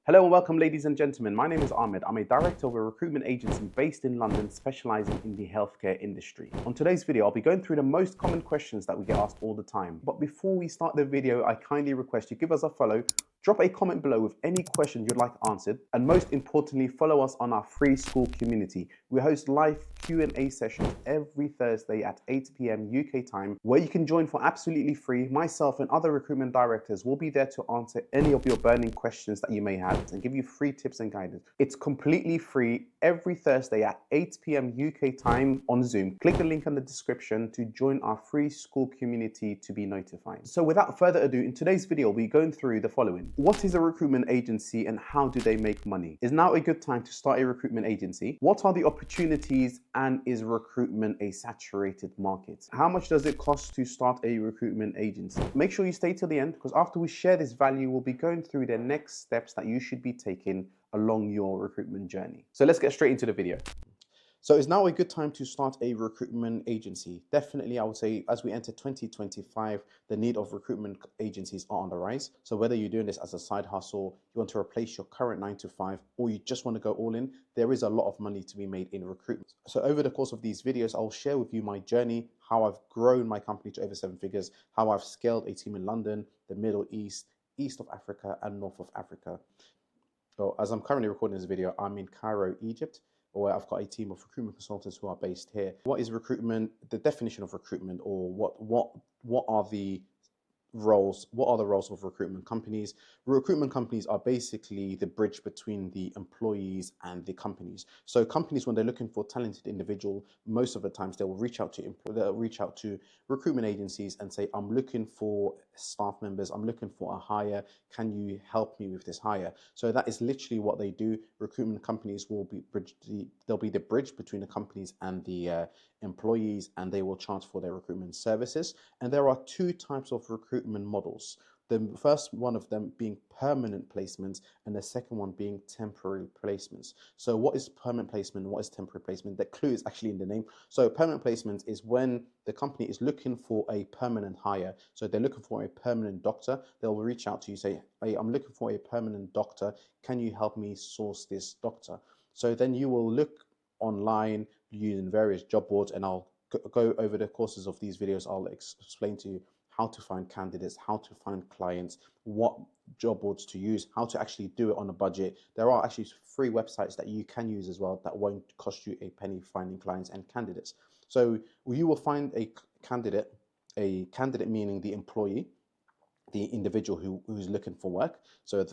Hello and welcome, ladies and gentlemen. My name is Ahmed. I'm a director of a recruitment agency based in London, specializing in the healthcare industry. On today's video, I'll be going through the most common questions that we get asked all the time. But before we start the video, I kindly request you give us a follow, drop a comment below with any question you'd like answered, and most importantly, follow us on our free school community. We host live Q&A sessions every Thursday at 8 p.m. UK time, where you can join for absolutely free. Myself and other recruitment directors will be there to answer any of your burning questions that you may have and give you free tips and guidance. It's completely free every Thursday at 8 p.m. UK time on Zoom. Click the link in the description to join our free school community to be notified. So without further ado, in today's video, we're going through the following. What is a recruitment agency and how do they make money? Is now a good time to start a recruitment agency? What are the opportunities, and is recruitment a saturated market? How much does it cost to start a recruitment agency? Make sure you stay till the end, because after we share this value, we'll be going through the next steps that you should be taking along your recruitment journey. So let's get straight into the video. So is now a good time to start a recruitment agency? Definitely, I would say as we enter 2025, the need of recruitment agencies are on the rise. So whether you're doing this as a side hustle, you want to replace your current 9 to 5, or you just want to go all in, there is a lot of money to be made in recruitment. So over the course of these videos, I'll share with you my journey, how I've grown my company to over 7 figures, how I've scaled a team in London, the Middle East, East of Africa, and North of Africa. So as I'm currently recording this video, I'm in Cairo, Egypt, where I've got a team of recruitment consultants who are based here. What is recruitment? The definition of recruitment, or what are the roles? What are the roles of recruitment companies? Recruitment companies are basically the bridge between the employees and the companies. So companies, when they're looking for talented individual, most of the times they'll reach out to recruitment agencies and say, I'm looking for staff members, I'm looking for a hire, can you help me with this hire? So that is literally what they do. Recruitment companies will be they'll be the bridge between the companies and the employees, and they will charge for their recruitment services. And there are two types of recruitment models. The first one of them being permanent placements, and the second one being temporary placements. So what is permanent placement? What is temporary placement? The clue is actually in the name. So permanent placement is when the company is looking for a permanent hire. So they're looking for a permanent doctor. They'll reach out to you, say, hey, I'm looking for a permanent doctor. Can you help me source this doctor? So then you will look online using various job boards, and I'll go over the courses of these videos. I'll explain to you how to find candidates, how to find clients, what job boards to use, how to actually do it on a budget. There are actually free websites that you can use as well that won't cost you a penny finding clients and candidates. So you will find a candidate meaning the employee, the individual who's looking for work. So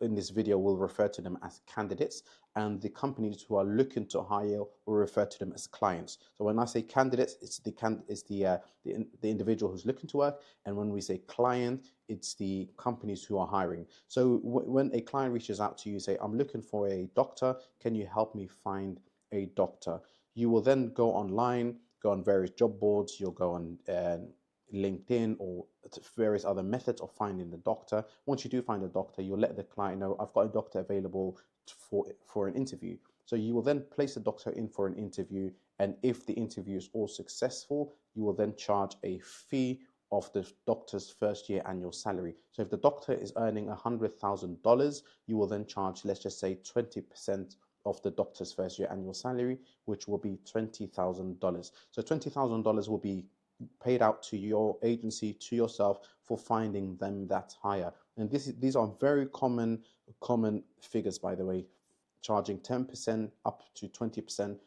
in this video, we'll refer to them as candidates, and the companies who are looking to hire will refer to them as clients. So when I say candidates, it's the individual who's looking to work, and when we say client, it's the companies who are hiring. So when a client reaches out to you, say, I'm looking for a doctor, can you help me find a doctor? You will then go online, go on various job boards, you'll go on LinkedIn or various other methods of finding the doctor. Once you do find a doctor, you'll let the client know, I've got a doctor available for an interview. So you will then place the doctor in for an interview, and if the interview is all successful, you will then charge a fee of the doctor's first year annual salary. So if the doctor is earning $100,000, you will then charge, let's just say, 20% of the doctor's first year annual salary, which will be $20,000. So $20,000 will be paid out to your agency, to yourself, for finding them that hire. And these are very common figures, by the way, charging 10% up to 20%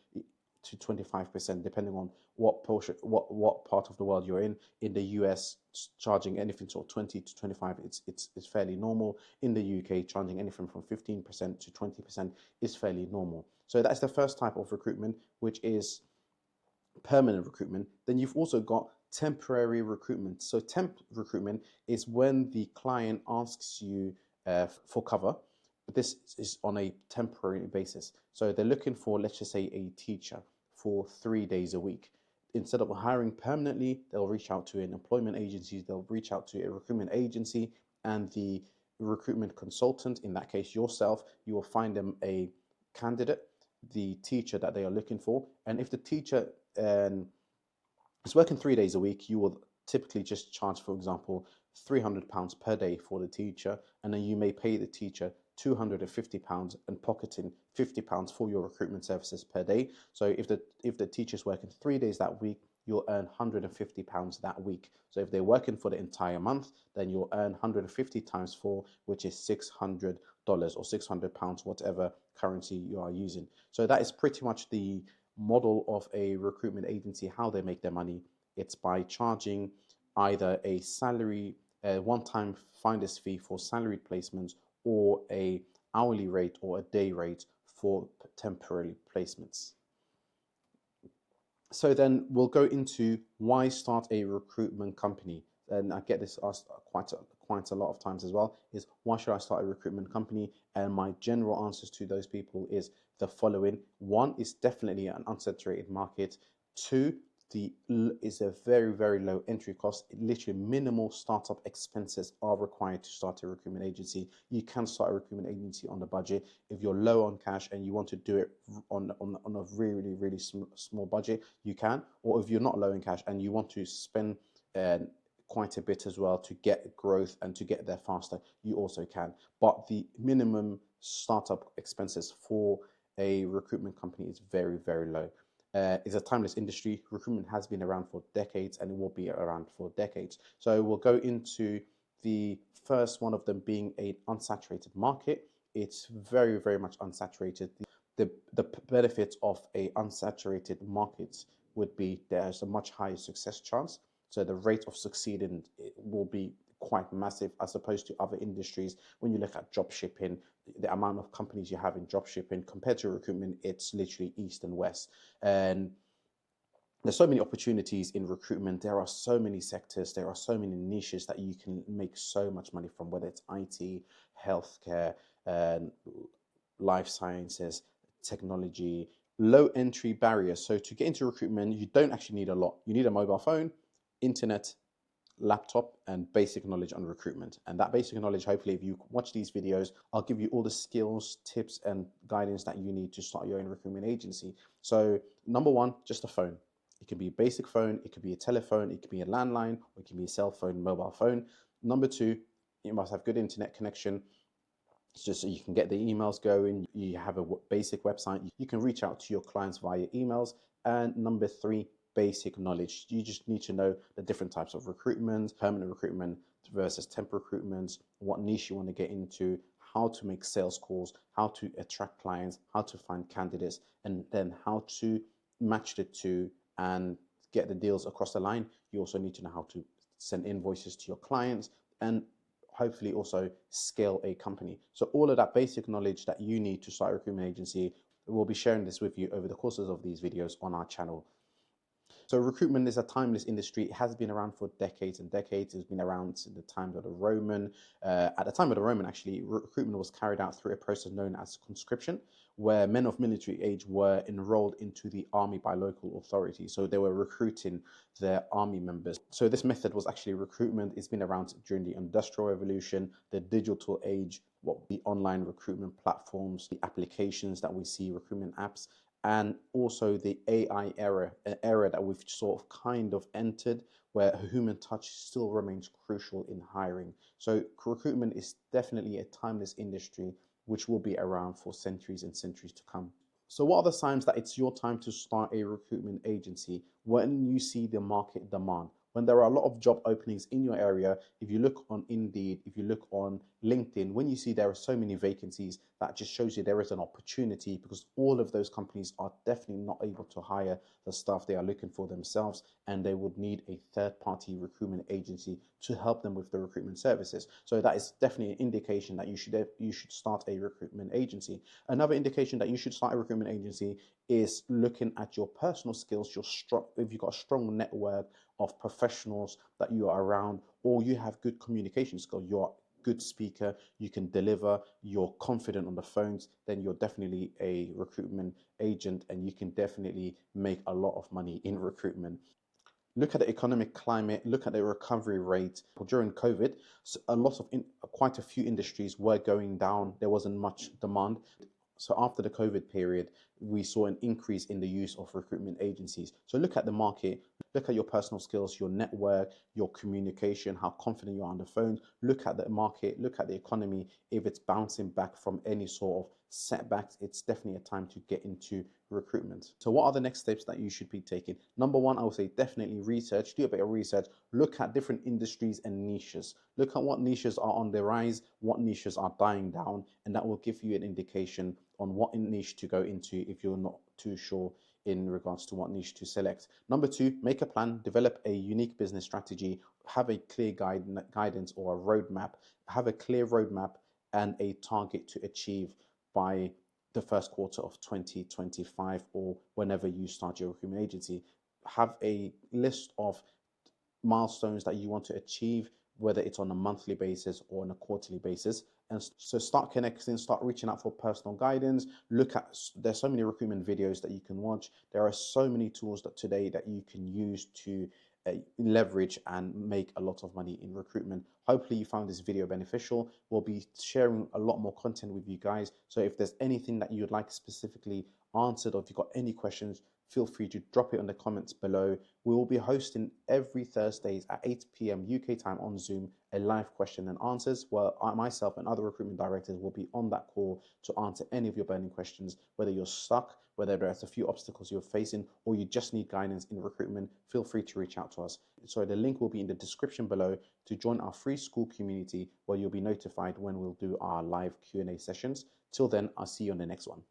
to 25%, depending on what portion, what part of the world you're in. In the US, charging anything sort of 20 to 25, it's fairly normal. In the UK, charging anything from 15% to 20% is fairly normal. So that's the first type of recruitment, which is permanent recruitment. Then you've also got temporary recruitment. So temp recruitment is when the client asks you for cover, but this is on a temporary basis. So they're looking for, let's just say, a teacher for 3 days a week. Instead of hiring permanently, they'll reach out to an employment agency, they'll reach out to a recruitment agency, and the recruitment consultant, in that case yourself, you will find them a candidate, the teacher that they are looking for. And if the teacher is working 3 days a week, you will typically just charge, for example, £300 per day for the teacher, and then you may pay the teacher £250 and pocketing £50 for your recruitment services per day. So if the teacher's working 3 days that week, you'll earn £150 that week. So if they're working for the entire month, then you'll earn 150 times 4, which is $600 or £600, whatever currency you are using. So that is pretty much the model of a recruitment agency, how they make their money. It's by charging either a salary, a one-time finder's fee for salaried placements, or a hourly rate or a day rate for temporary placements. So then we'll go into why start a recruitment company. And I get this asked quite a lot of times as well, is why should I start a recruitment company? And my general answers to those people is the following. One, is definitely an unsaturated market. Two, is a very, very low entry cost. Literally minimal startup expenses are required to start a recruitment agency. You can start a recruitment agency on the budget. If you're low on cash and you want to do it on a really, really small budget, you can. Or if you're not low in cash and you want to spend quite a bit as well to get growth and to get there faster, you also can. But the minimum startup expenses for a recruitment company is very, very low. It's a timeless industry. Recruitment has been around for decades and it will be around for decades. So we'll go into the first one of them being an unsaturated market. It's very, very much unsaturated. The benefits of a unsaturated market would be there's a much higher success chance. So the rate of succeeding will be quite massive as opposed to other industries. When you look at job shipping, the amount of companies you have in job shipping compared to recruitment, it's literally east and west. And there's so many opportunities in recruitment. There are so many sectors, there are so many niches that you can make so much money from, whether it's IT, healthcare, life sciences, technology, low entry barriers. So to get into recruitment, you don't actually need a lot. You need a mobile phone, internet, laptop, and basic knowledge on recruitment. And that basic knowledge, hopefully, if you watch these videos, I'll give you all the skills, tips, and guidance that you need to start your own recruitment agency. So number one, just a phone. It can be a basic phone, it could be a telephone, it could be a landline, or it can be a cell phone, mobile phone. Number two, you must have good internet connection. It's just so you can get the emails going. You have a basic website. You can reach out to your clients via emails. And number three, basic knowledge. You just need to know the different types of recruitment, permanent recruitment versus temp recruitment, what niche you want to get into, how to make sales calls, how to attract clients, how to find candidates, and then how to match the two and get the deals across the line. You also need to know how to send invoices to your clients and hopefully also scale a company. So all of that basic knowledge that you need to start a recruitment agency, we'll be sharing this with you over the courses of these videos on our channel. So recruitment is a timeless industry. It has been around for decades and decades. It's been around since the times of the Roman. At the time of the Roman, actually, recruitment was carried out through a process known as conscription, where men of military age were enrolled into the army by local authorities. So they were recruiting their army members. So this method was actually recruitment. It's been around during the Industrial Revolution, the digital age, the online recruitment platforms, the applications that we see, recruitment apps, and also the AI era, an era that we've sort of kind of entered, where human touch still remains crucial in hiring. So recruitment is definitely a timeless industry, which will be around for centuries and centuries to come. So what are the signs that it's your time to start a recruitment agency? When you see the market demand, when there are a lot of job openings in your area, if you look on Indeed, if you look on LinkedIn, when you see there are so many vacancies, that just shows you there is an opportunity, because all of those companies are definitely not able to hire the staff they are looking for themselves, and they would need a third-party recruitment agency to help them with the recruitment services. So that is definitely an indication that you should start a recruitment agency. Another indication that you should start a recruitment agency is looking at your personal skills, if you've got a strong network of professionals that you are around, or you have good communication skills, you're a good speaker, you can deliver, you're confident on the phones, then you're definitely a recruitment agent and you can definitely make a lot of money in recruitment. Look at the economic climate, look at the recovery rate. During COVID, quite a few industries were going down. There wasn't much demand. So after the COVID period, we saw an increase in the use of recruitment agencies. So look at the market, look at your personal skills, your network, your communication, how confident you are on the phone. Look at the market, look at the economy. If it's bouncing back from any sort of setbacks, it's definitely a time to get into recruitment. So what are the next steps that you should be taking? Number one, I would say definitely research, do a bit of research, look at different industries and niches. Look at what niches are on the rise, what niches are dying down, and that will give you an indication on what niche to go into if you're not too sure in regards to what niche to select. Number two, make a plan, develop a unique business strategy, have a clear guidance or a roadmap, have a clear roadmap and a target to achieve by the first quarter of 2025 or whenever you start your recruitment agency. Have a list of milestones that you want to achieve, whether it's on a monthly basis or on a quarterly basis. And so start connecting, start reaching out for personal guidance. Look at, there's so many recruitment videos that you can watch. There are so many tools that today that you can use to leverage and make a lot of money in recruitment. Hopefully you found this video beneficial. We'll be sharing a lot more content with you guys. So if there's anything that you'd like specifically answered, or if you've got any questions, feel free to drop it in the comments below. We will be hosting every Thursdays at 8 p.m. UK time on Zoom a live question and answers where myself and other recruitment directors will be on that call to answer any of your burning questions, whether you're stuck, whether there's a few obstacles you're facing, or you just need guidance in recruitment. Feel free to reach out to us. So the link will be in the description below to join our free school community where you'll be notified when we'll do our live Q&A sessions. Till then, I'll see you on the next one.